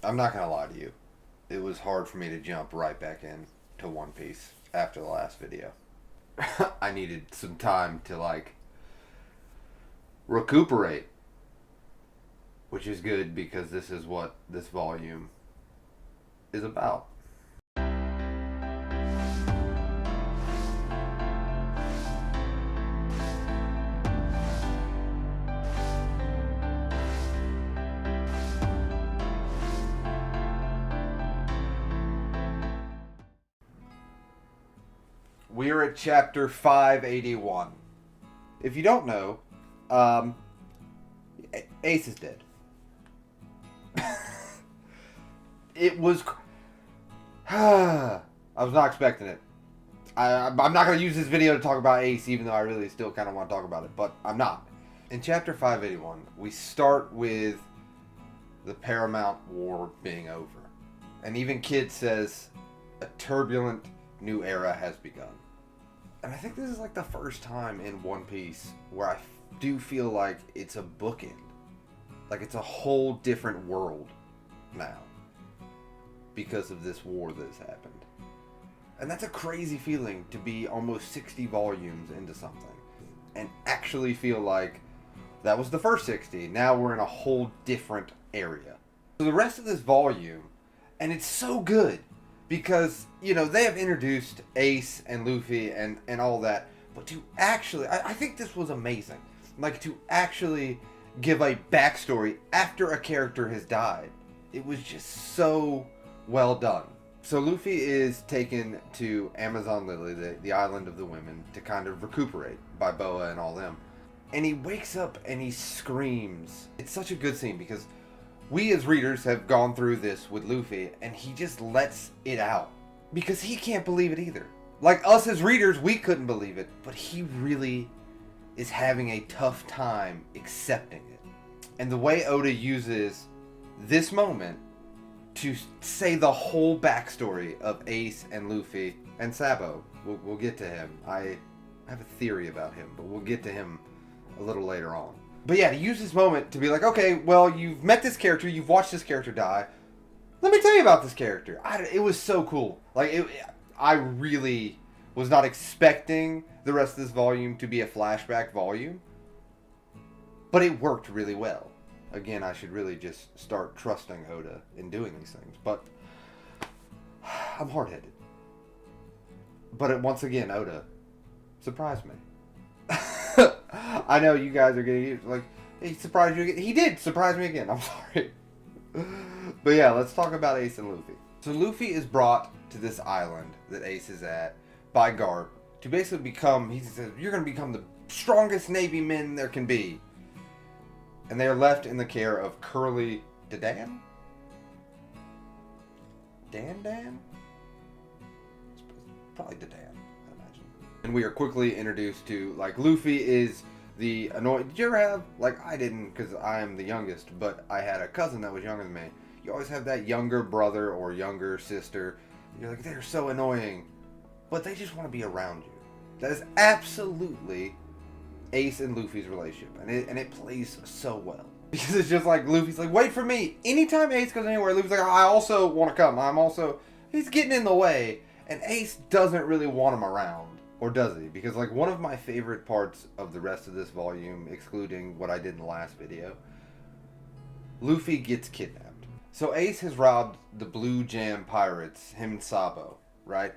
I'm not gonna lie to you. It was hard for me to jump right back in to One Piece after the last video. I needed some time to recuperate, which is good because this is what this volume is about. We are at chapter 581. If you don't know, Ace is dead. It was... I was not expecting it. I'm not going to use this video to talk about Ace, even though I really still kind of want to talk about it, but I'm not. In chapter 581, we start with the Paramount War being over. And even Kid says, a turbulent new era has begun. And I think this is like the first time in One Piece where I do feel like it's a bookend. Like it's a whole different world now because of this war that has happened. And that's a crazy feeling to be almost 60 volumes into something and actually feel like that was the first 60. Now we're in a whole different area. So the rest of this volume, and it's so good because, you know, they have introduced Ace and Luffy and all that, but to actually, I think this was amazing. Like, to actually give a backstory after a character has died. It was just so well done. So Luffy is taken to Amazon Lily, the island of the women, to kind of recuperate by Boa and all them. And he wakes up and he screams. It's such a good scene because we as readers have gone through this with Luffy and he just lets it out. Because he can't believe it either. Like us as readers, we couldn't believe it. But he really is having a tough time accepting it. And the way Oda uses this moment to say the whole backstory of Ace and Luffy and Sabo. We'll get to him. I have a theory about him, but we'll get to him a little later on. But yeah, to use this moment to be like, okay, well, you've met this character, you've watched this character die. Let me tell you about this character. It was so cool. I really was not expecting the rest of this volume to be a flashback volume, but it worked really well. Again, I should really just start trusting Oda in doing these things, but I'm hard-headed. But once again, Oda surprised me. I know you guys are getting like, he surprised you again. He did surprise me again. I'm sorry. But yeah, let's talk about Ace and Luffy. So Luffy is brought to this island that Ace is at by Garp to basically become, he says, you're going to become the strongest Navy men there can be. And they are left in the care of Curly Dan? Dan? Probably Dadan, I imagine. And we are quickly introduced to, like, Luffy is the annoying... Did you ever have... Like, I didn't, because I am the youngest, but I had a cousin that was younger than me. You always have that younger brother or younger sister. You're like, they're so annoying. But they just want to be around you. That is absolutely Ace and Luffy's relationship. And it plays so well. Because it's just like, Luffy's like, wait for me. Anytime Ace goes anywhere, Luffy's like, I also want to come. He's getting in the way. And Ace doesn't really want him around. Or does he? Because, like, one of my favorite parts of the rest of this volume, excluding what I did in the last video, Luffy gets kidnapped. So Ace has robbed the Blue Jam pirates, him and Sabo, right?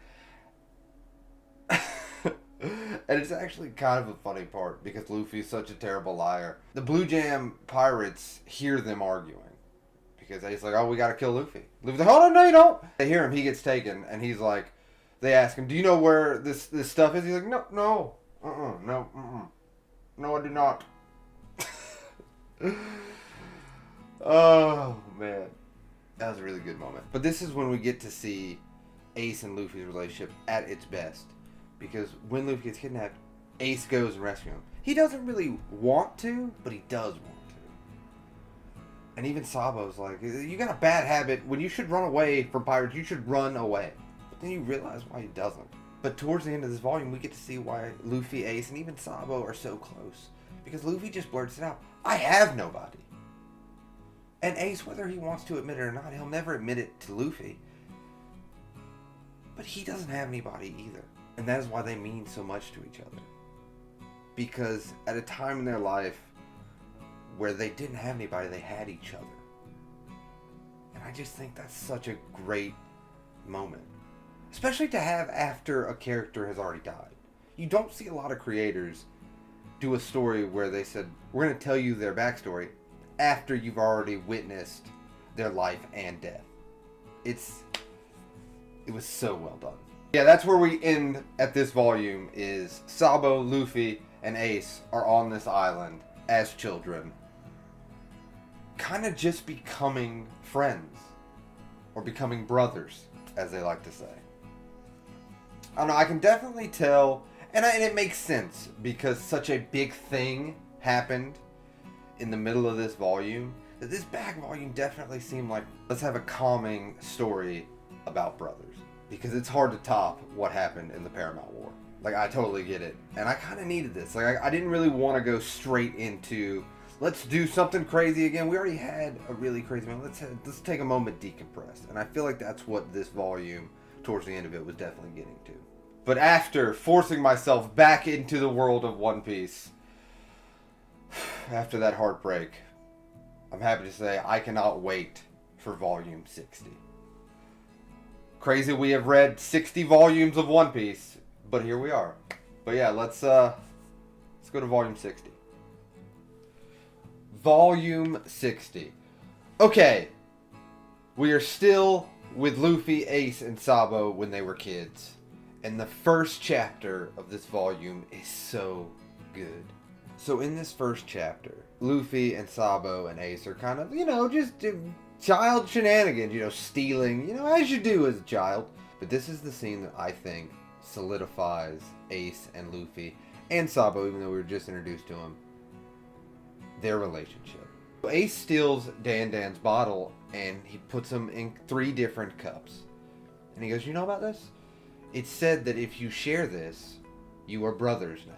And it's actually kind of a funny part because Luffy's such a terrible liar. The Blue Jam pirates hear them arguing. Because Ace's like, oh, we gotta kill Luffy. Luffy's like, oh, no, you don't. They hear him, he gets taken, and he's like, they ask him, do you know where this stuff is? He's like, no, I do not. Oh, man. That was a really good moment. But this is when we get to see Ace and Luffy's relationship at its best. Because when Luffy gets kidnapped, Ace goes and rescues him. He doesn't really want to, but he does want to. And even Sabo's like, you got a bad habit. When you should run away from pirates, you should run away. But then you realize why he doesn't. But towards the end of this volume, we get to see why Luffy, Ace, and even Sabo are so close. Because Luffy just blurts it out. I have nobody. And Ace, whether he wants to admit it or not, he'll never admit it to Luffy. But he doesn't have anybody either. And that is why they mean so much to each other. Because at a time in their life where they didn't have anybody, they had each other. And I just think that's such a great moment. Especially to have after a character has already died. You don't see a lot of creators do a story where they said, we're going to tell you their backstory after you've already witnessed their life and death. It was so well done. Yeah, that's where we end at this volume, is Sabo, Luffy, and Ace are on this island as children, kind of just becoming friends, or becoming brothers, as they like to say. I don't know, I can definitely tell, and it makes sense, because such a big thing happened in the middle of this volume, that this back volume definitely seemed like, let's have a calming story about brothers. Because it's hard to top what happened in the Paramount War. Like, I totally get it. And I kind of needed this. Like, I didn't really want to go straight into, let's do something crazy again. We already had a really crazy moment. Let's take a moment to decompress. And I feel like that's what this volume, towards the end of it, was definitely getting to. But after forcing myself back into the world of One Piece, after that heartbreak, I'm happy to say I cannot wait for volume 60. Crazy we have read 60 volumes of One Piece, but here we are. But yeah, let's go to volume 60. Volume 60. Okay. We are still with Luffy, Ace, and Sabo when they were kids. And the first chapter of this volume is so good. So in this first chapter, Luffy and Sabo and Ace are kind of, just child shenanigans, stealing, as you do as a child. But this is the scene that I think solidifies Ace and Luffy and Sabo, even though we were just introduced to him, their relationship. Ace steals Dan's bottle and he puts them in 3 different cups. And he goes, you know about this? It's said that if you share this, you are brothers now.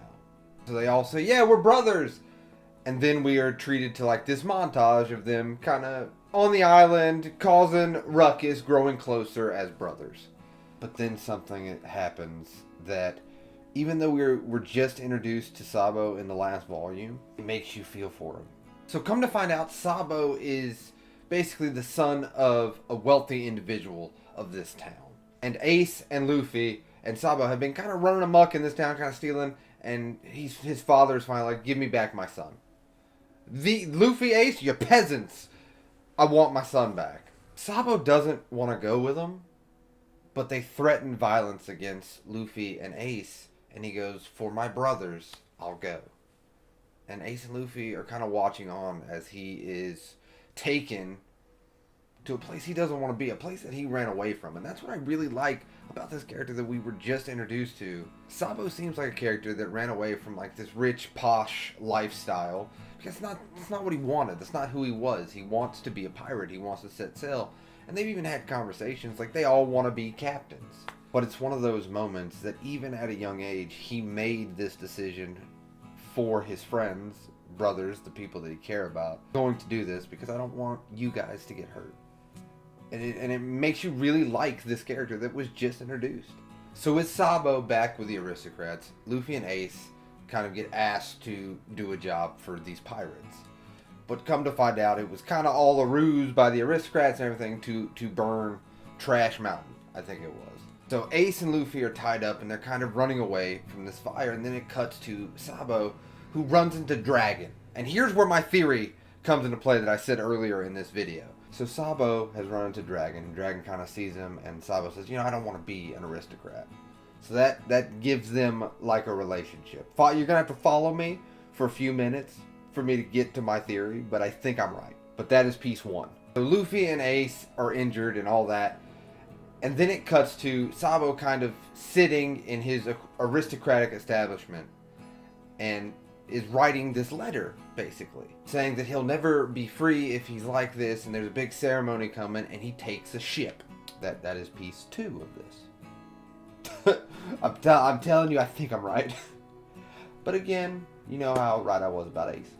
So they all say, yeah, we're brothers. And then we are treated to like this montage of them kind of on the island, causing ruckus, growing closer as brothers. But then something happens that, even though we're just introduced to Sabo in the last volume, it makes you feel for him. So come to find out, Sabo is basically the son of a wealthy individual of this town. And Ace and Luffy and Sabo have been kind of running amok in this town, kind of stealing, and his father's finally like, give me back my son. Luffy, Ace, you peasants! I want my son back. Sabo doesn't want to go with them, but they threaten violence against Luffy and Ace, and he goes, for my brothers, I'll go. And Ace and Luffy are kind of watching on as he is taken to a place he doesn't want to be, a place that he ran away from. And that's what I really like about this character that we were just introduced to. Sabo seems like a character that ran away from like this rich, posh lifestyle. Because it's not what he wanted. That's not who he was. He wants to be a pirate. He wants to set sail. And they've even had conversations like they all want to be captains. But it's one of those moments that even at a young age, he made this decision for his friends, brothers, the people that he cares about. I'm going to do this because I don't want you guys to get hurt. And it makes you really like this character that was just introduced. So with Sabo back with the aristocrats, Luffy and Ace kind of get asked to do a job for these pirates. But come to find out, it was kind of all a ruse by the aristocrats and everything to burn Trash Mountain, I think it was. So Ace and Luffy are tied up and they're kind of running away from this fire, and then it cuts to Sabo, who runs into Dragon. And here's where my theory comes into play that I said earlier in this video. So Sabo has run into Dragon, and Dragon kind of sees him, and Sabo says, I don't want to be an aristocrat. So that gives them like a relationship. You're going to have to follow me for a few minutes for me to get to my theory, but I think I'm right. But that is piece 1. So Luffy and Ace are injured and all that. And then it cuts to Sabo kind of sitting in his aristocratic establishment and is writing this letter, basically, saying that he'll never be free if he's like this, and there's a big ceremony coming, and he takes a ship. That is piece 2 of this. I'm telling you, I think I'm right. But again, you know how right I was about Ace.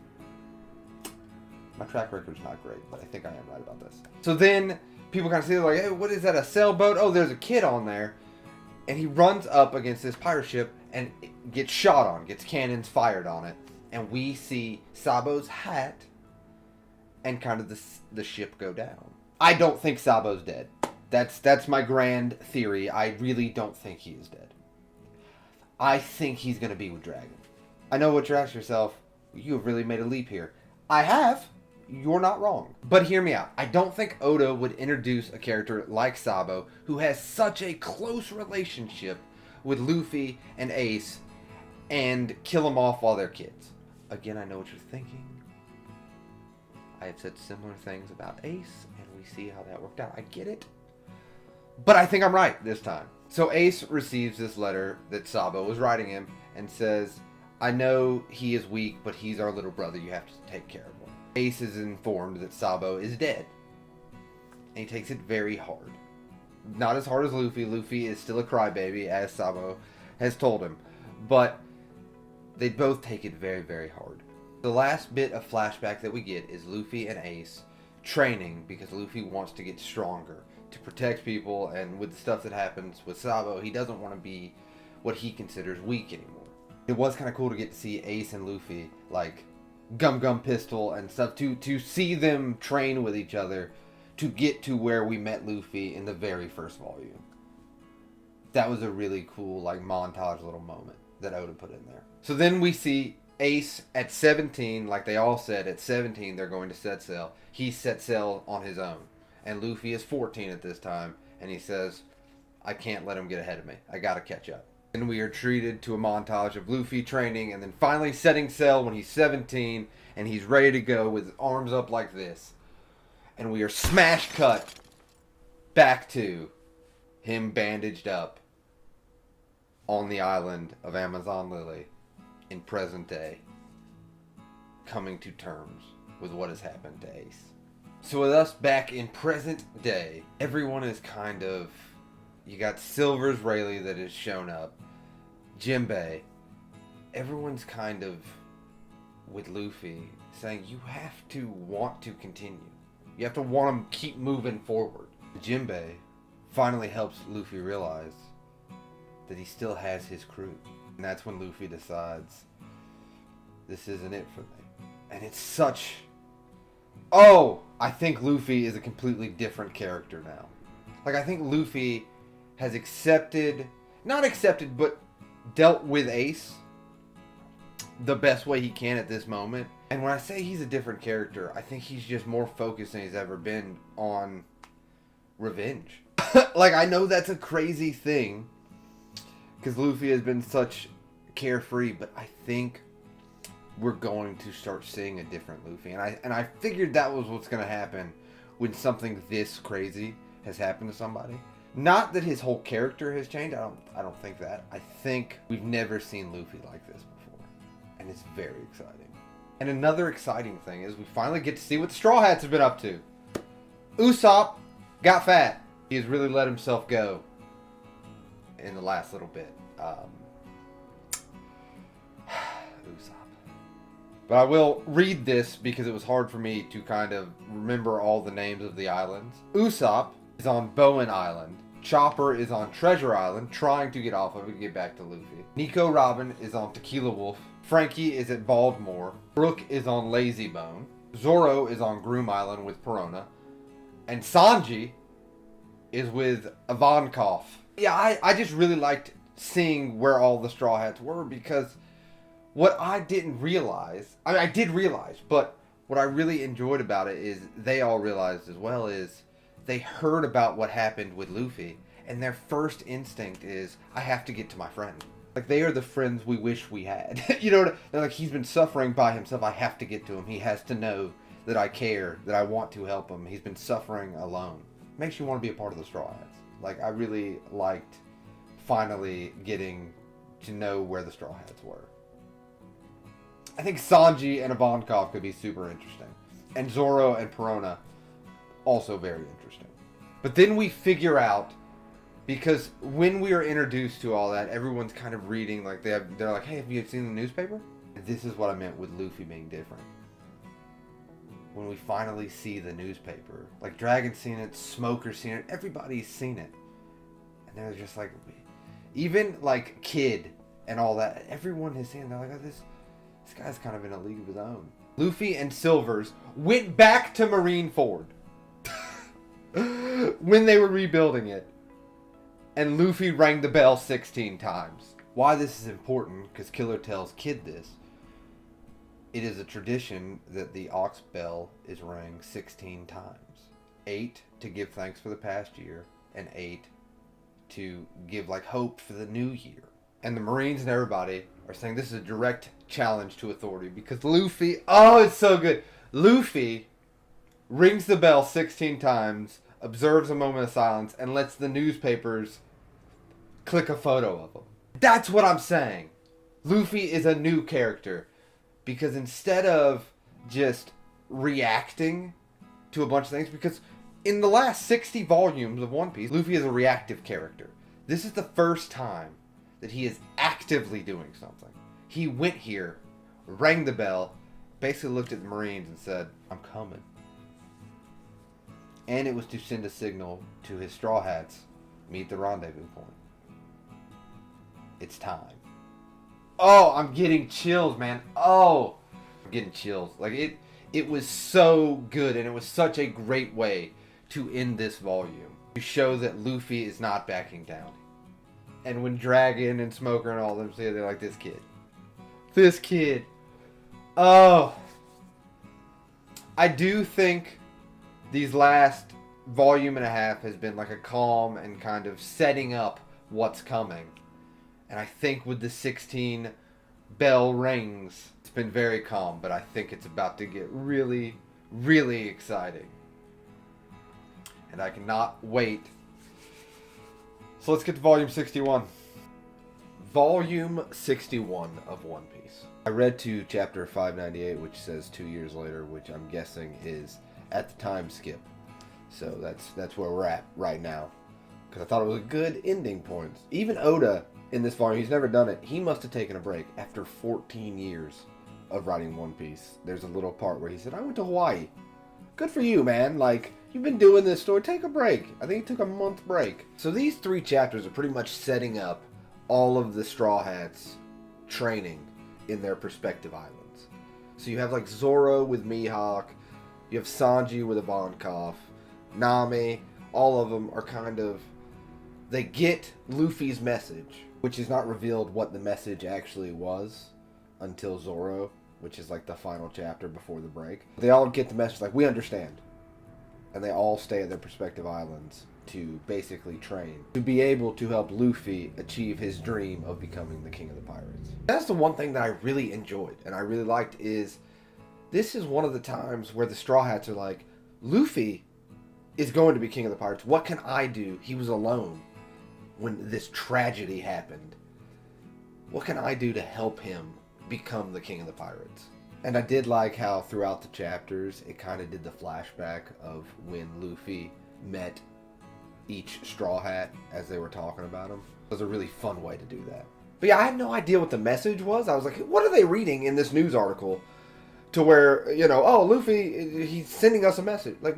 My track record's not great, but I think I am right about this. So then people kind of see like, hey, what is that, a sailboat? Oh, there's a kid on there. And he runs up against this pirate ship and gets shot on, gets cannons fired on it. And we see Sabo's hat and kind of the ship go down. I don't think Sabo's dead. That's my grand theory. I really don't think he is dead. I think he's going to be with Dragon. I know what you're asking yourself. You have really made a leap here. I have. You're not wrong. But hear me out. I don't think Oda would introduce a character like Sabo, who has such a close relationship with Luffy and Ace, and kill them off while they're kids. Again, I know what you're thinking. I have said similar things about Ace, and we see how that worked out. I get it. But I think I'm right this time. So Ace receives this letter that Sabo was writing him and says, I know he is weak, but he's our little brother. You have to take care of him. Ace is informed that Sabo is dead. And he takes it very hard. Not as hard as Luffy. Luffy is still a crybaby, as Sabo has told him. But they both take it very, very hard. The last bit of flashback that we get is Luffy and Ace training because Luffy wants to get stronger to protect people, and with the stuff that happens with Sabo, he doesn't want to be what he considers weak anymore. It was kind of cool to get to see Ace and Luffy, like, Gum Pistol and stuff, to see them train with each other to get to where we met Luffy in the very first volume. That was a really cool, like, montage little moment that Oda put in there. So then we see Ace at 17, like they all said, at 17 they're going to set sail. He set sail on his own. And Luffy is 14 at this time, and he says, I can't let him get ahead of me. I gotta catch up. And we are treated to a montage of Luffy training and then finally setting sail when he's 17 and he's ready to go with his arms up like this. And we are smash cut back to him bandaged up on the island of Amazon Lily in present day, coming to terms with what has happened to Ace. So with us back in present day, everyone is kind of... You got Silver's Rayleigh that has shown up. Jinbei. Everyone's kind of with Luffy saying you have to want to continue. You have to want to keep moving forward. Jinbei finally helps Luffy realize that he still has his crew. And that's when Luffy decides, this isn't it for me. And it's such... Oh! I think Luffy is a completely different character now. Like, I think Luffy has not accepted, but dealt with Ace the best way he can at this moment. And when I say he's a different character, I think he's just more focused than he's ever been on revenge. Like, I know that's a crazy thing, because Luffy has been such carefree, but I think we're going to start seeing a different Luffy. And I figured that was what's going to happen when something this crazy has happened to somebody. Not that his whole character has changed. I don't think that. I think we've never seen Luffy like this before. And it's very exciting. And another exciting thing is we finally get to see what the Straw Hats have been up to. Usopp got fat. He has really let himself go in the last little bit. Usopp. But I will read this because it was hard for me to kind of remember all the names of the islands. Usopp is on Bowen Island. Chopper is on Treasure Island, trying to get off of it and get back to Luffy. Nico Robin is on Tequila Wolf. Frankie is at Baldmore. Brook is on Lazy Bone. Zoro is on Groom Island with Perona. And Sanji is with Ivankov. Yeah, I just really liked seeing where all the Straw Hats were, because what I didn't realize, I mean, I did realize, but what I really enjoyed about it is they all realized as well is they heard about what happened with Luffy, and their first instinct is, I have to get to my friend. Like, they are the friends we wish we had. You know, they're like, he's been suffering by himself, I have to get to him. He has to know that I care, that I want to help him. He's been suffering alone. Makes you want to be a part of the Straw Hats. Like, I really liked finally getting to know where the Straw Hats were. I think Sanji and Ivankov could be super interesting. And Zoro and Perona, also very interesting. But then we figure out, because when we are introduced to all that, everyone's kind of reading, like they're like, hey, have you seen the newspaper? And this is what I meant with Luffy being different. when we finally see the newspaper. Like, Dragon's seen it, Smoker's seen it, everybody's seen it. And they're just like, even like Kid and all that, everyone has seen it. They're like, oh, this guy's kind of in a league of his own. Luffy and Silvers went back to Marineford when they were rebuilding it. And Luffy rang the bell 16 times. Why this is important, because Killer tells Kid this. It is a tradition that the Ox Bell is rang 16 times. 8 to give thanks for the past year, and 8 to give like hope for the new year. And the Marines and everybody are saying this is a direct challenge to authority, because Luffy, oh, it's so good. Luffy rings the bell 16 times, observes a moment of silence, and lets the newspapers click a photo of him. That's what I'm saying. Luffy is a new character, because instead of just reacting to a bunch of things, because in the last 60 volumes of One Piece, Luffy is a reactive character. This is the first time that he is actively doing something. He went here, rang the bell, basically looked at the Marines and said, I'm coming. And it was to send a signal to his Straw Hats, meet the rendezvous point. It's time. Oh, I'm getting chills, man. Oh, I'm getting chills. Like, it was so good, and it was such a great way to end this volume. To show that Luffy is not backing down. And when Dragon and Smoker and all them say, they're like, this kid. This kid. Oh. I do think these last volume and a half has been like a calm and kind of setting up what's coming. And I think with the 16 bell rings, it's been very calm, but I think it's about to get really, really exciting. And I cannot wait. So let's get to volume 61. Volume 61 of One Piece. I read to chapter 598, which says 2 years later, which I'm guessing is at the time skip. So that's where we're at right now. Because I thought it was a good ending point. Even Oda, in this volume, he's never done it. He must have taken a break after 14 years of writing One Piece. There's a little part where he said, I went to Hawaii. Good for you, man. Like, you've been doing this story. Take a break. I think he took a month break. So these 3 chapters are pretty much setting up all of the Straw Hats training in their respective islands. So you have like Zoro with Mihawk. You have Sanji with Ivankov. Nami. All of them are kind of... They get Luffy's message, which is not revealed what the message actually was until Zoro, which is like the final chapter before the break. They all get the message like, we understand. And they all stay at their respective islands to basically train, to be able to help Luffy achieve his dream of becoming the king of the pirates. That's the one thing that I really enjoyed and I really liked is, this is one of the times where the Straw Hats are like, Luffy is going to be king of the pirates. What can I do? He was alone when this tragedy happened. What can I do to help him become the king of the pirates? And I did like how throughout the chapters, it kind of did the flashback of when Luffy met each Straw Hat as they were talking about him. It was a really fun way to do that. But yeah, I had no idea what the message was. I was like, what are they reading in this news article? To where, you know, oh, Luffy, he's sending us a message. Like,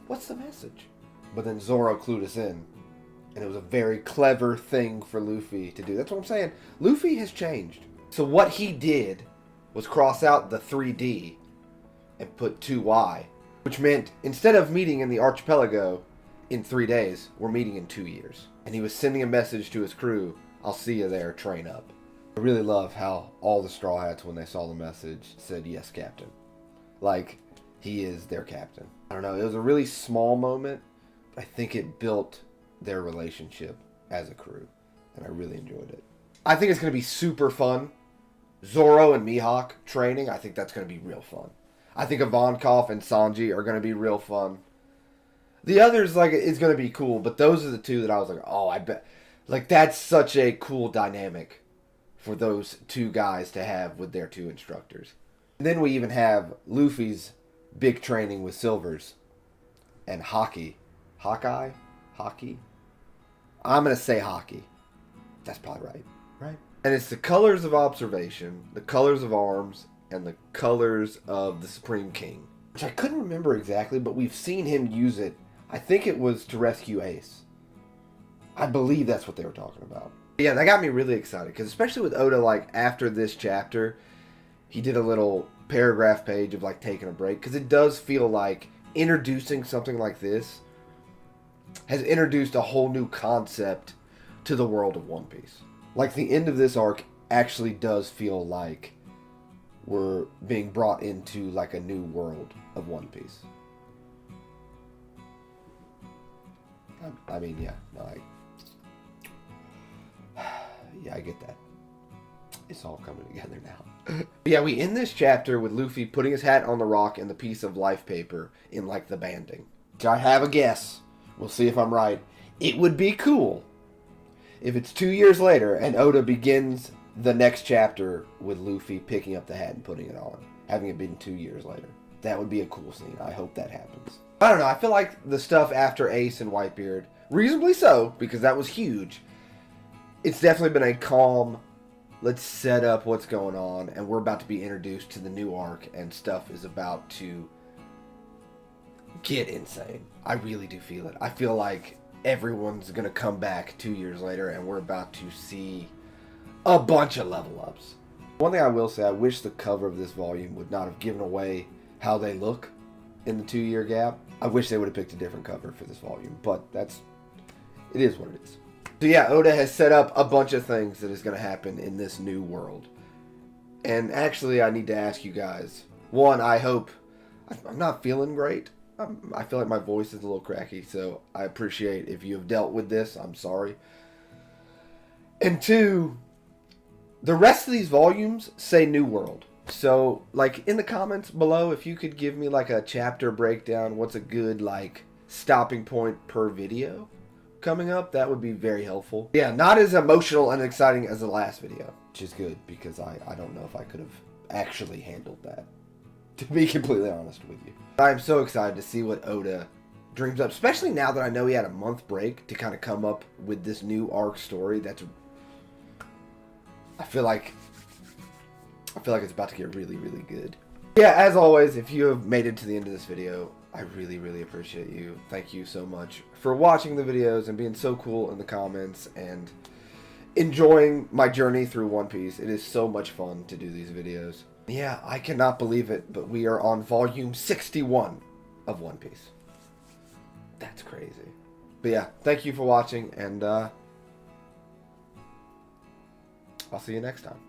what's the message? But then Zoro clued us in. And it was a very clever thing for Luffy to do. That's what I'm saying. Luffy has changed. So what he did was cross out the 3D and put 2Y. Which meant, instead of meeting in the archipelago in 3 days, we're meeting in 2 years. And he was sending a message to his crew, I'll see you there, train up. I really love how all the Straw Hats, when they saw the message, said, yes, Captain. Like, he is their captain. I don't know, it was a really small moment, but I think it built their relationship as a crew. And I really enjoyed it. I think it's going to be super fun. Zoro and Mihawk training, I think that's going to be real fun. I think Ivankov and Sanji are going to be real fun. The others, like, it's going to be cool, but those are the 2 that I was like, oh, I bet. Like, that's such a cool dynamic for those 2 guys to have with their 2 instructors. And then we even have Luffy's big training with Silvers and Hawkeye. Hawkeye? Hockey? I'm going to say hockey. That's probably right. Right? And it's the colors of observation, the colors of arms, and the colors of the Supreme King. which I couldn't remember exactly, but we've seen him use it. I think it was to rescue Ace. I believe that's what they were talking about. Yeah, that got me really excited, because especially with Oda, like, after this chapter, he did a little paragraph page of, like, taking a break, because it does feel like introducing something like this has introduced a whole new concept to the world of One Piece. Like, the end of this arc actually does feel like we're being brought into, like, a new world of One Piece. I mean, yeah, no, yeah, I get that. It's all coming together now. Yeah, we end this chapter with Luffy putting his hat on the rock and the piece of life paper in, like, the banding. I have a guess. We'll see if I'm right. It would be cool if it's 2 years later and Oda begins the next chapter with Luffy picking up the hat and putting it on, having it been 2 years later. That would be a cool scene. I hope that happens. I don't know. I feel like the stuff after Ace and Whitebeard, reasonably so, because that was huge. It's definitely been a calm, let's set up what's going on, and we're about to be introduced to the new arc, and stuff is about to get insane. I really do feel it. I feel like everyone's going to come back 2 years later, and we're about to see a bunch of level ups. One thing I will say, I wish the cover of this volume would not have given away how they look in the 2 year gap. I wish they would have picked a different cover for this volume, but it is what it is. So yeah, Oda has set up a bunch of things that is going to happen in this new world. And actually, I need to ask you guys. One, I hope... I'm not feeling great. I feel like my voice is a little cracky, so I appreciate if you have dealt with this. I'm sorry. And two, the rest of these volumes say New World. So, like, in the comments below, if you could give me, like, a chapter breakdown, what's a good, like, stopping point per video coming up, that would be very helpful. Yeah, not as emotional and exciting as the last video, which is good, because I don't know if I could have actually handled that, to be completely honest with you. I'm so excited to see what Oda dreams up, especially now that I know he had a month break to kind of come up with this new arc story. I feel like it's about to get really, really good. Yeah, as always, if you have made it to the end of this video, I really, really appreciate you. Thank you so much for watching the videos and being so cool in the comments and enjoying my journey through One Piece. It is so much fun to do these videos. Yeah, I cannot believe it, but we are on volume 61 of One Piece. That's crazy. But yeah, thank you for watching, and I'll see you next time.